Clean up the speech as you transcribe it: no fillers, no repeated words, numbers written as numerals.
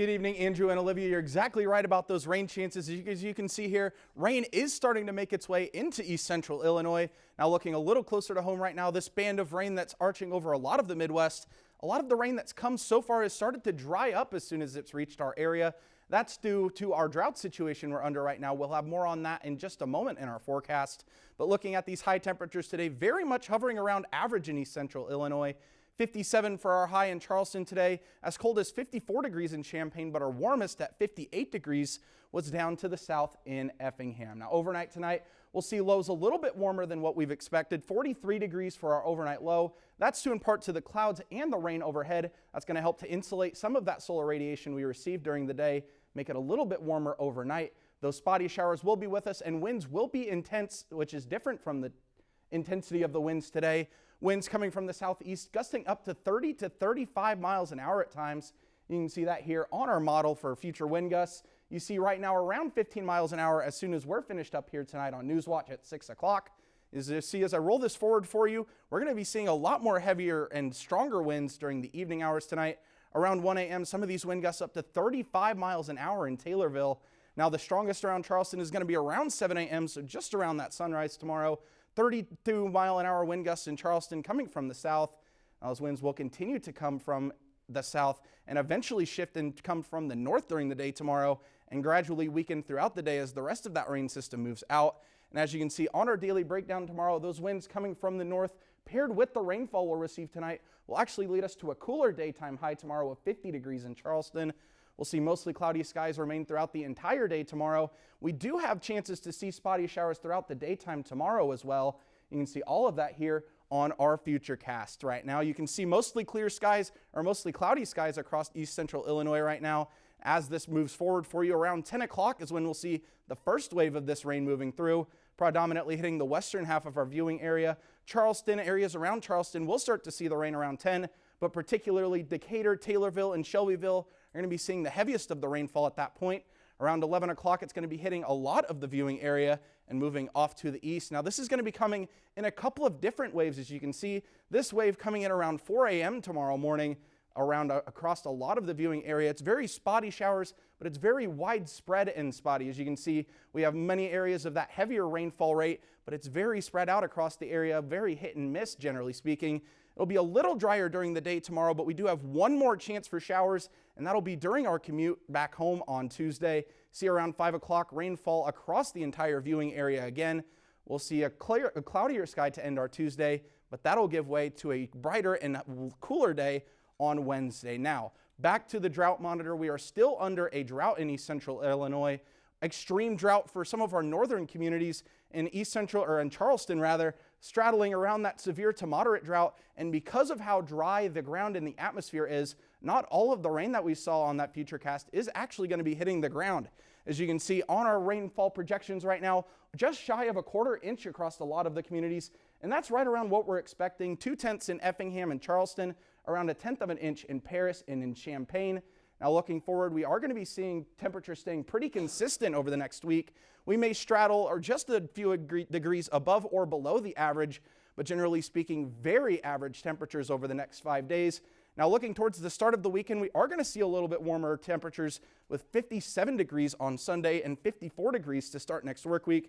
Good evening, Andrew and Olivia. You're exactly right about those rain chances. As you can see here, rain is starting to make its way into east central Illinois. Now looking a little closer to home right now, this band of rain that's arching over a lot of the Midwest, a lot of the rain that's come so far has started to dry up as soon as it's reached our area. That's due to our drought situation we're under right now. We'll have more on that in just a moment in our forecast. But looking at these high temperatures today, very much hovering around average in east central Illinois. 57 for our high in Charleston today, as cold as 54 degrees in Champaign, but our warmest at 58 degrees was down to the south in Effingham. Now overnight tonight, we'll see lows a little bit warmer than what we've expected. 43 degrees for our overnight low. That's due in part to the clouds and the rain overhead. That's going to help to insulate some of that solar radiation we received during the day, make it a little bit warmer overnight. Those spotty showers will be with us and winds will be intense, which is different from the intensity of the winds today. Winds coming from the southeast gusting up to 30 to 35 miles an hour at times. You can see that here on our model for future wind gusts. You see right now around 15 miles an hour as soon as we're finished up here tonight on Newswatch at 6 o'clock. As I roll this forward for you, we're going to be seeing a lot more heavier and stronger winds during the evening hours tonight. Around 1 a.m., some of these wind gusts up to 35 miles an hour in Taylorville. Now the strongest around Charleston is going to be around 7 a.m., so just around that sunrise tomorrow. 32-mile-an-hour wind gusts in Charleston coming from the south. Those winds will continue to come from the south and eventually shift and come from the north during the day tomorrow and gradually weaken throughout the day as the rest of that rain system moves out. And as you can see on our daily breakdown tomorrow, those winds coming from the north paired with the rainfall we'll receive tonight will actually lead us to a cooler daytime high tomorrow of 50 degrees in Charleston. We'll see mostly cloudy skies remain throughout the entire day tomorrow. We do have chances to see spotty showers throughout the daytime tomorrow as well. You can see all of that here on our Futurecast right now. You can see mostly clear skies or mostly cloudy skies across east central Illinois right now. As this moves forward for you, around 10 o'clock is when we'll see the first wave of this rain moving through, predominantly hitting the western half of our viewing area. Charleston, areas around Charleston, we'll start to see the rain around 10, but particularly Decatur, Taylorville, and Shelbyville are going to be seeing the heaviest of the rainfall at that point. Around 11 o'clock, it's going to be hitting a lot of the viewing area and moving off to the east. Now, this is going to be coming in a couple of different waves, as you can see. This wave coming in around 4 a.m. tomorrow morning across a lot of the viewing area. It's very spotty showers, but it's very widespread and spotty. As you can see, we have many areas of that heavier rainfall rate, but it's very spread out across the area, very hit and miss, generally speaking. It'll be a little drier during the day tomorrow, but we do have one more chance for showers, and that'll be during our commute back home on Tuesday. See around 5 o'clock rainfall across the entire viewing area again. We'll see a cloudier sky to end our Tuesday, but that'll give way to a brighter and cooler day on Wednesday. Now, back to the drought monitor. We are still under a drought in east central Illinois. Extreme drought for some of our northern communities in Charleston rather, straddling around that severe to moderate drought. And because of how dry the ground and the atmosphere is, not all of the rain that we saw on that Futurecast is actually going to be hitting the ground. As you can see on our rainfall projections right now, just shy of a quarter inch across a lot of the communities. And that's right around what we're expecting. 2/10 in Effingham and Charleston, around 1/10 of an inch in Paris and in Champaign. Now looking forward, we are going to be seeing temperatures staying pretty consistent over the next week. We may straddle or just a few degrees above or below the average, but generally speaking, very average temperatures over the next 5 days. Now looking towards the start of the weekend, we are going to see a little bit warmer temperatures with 57 degrees on Sunday and 54 degrees to start next work week.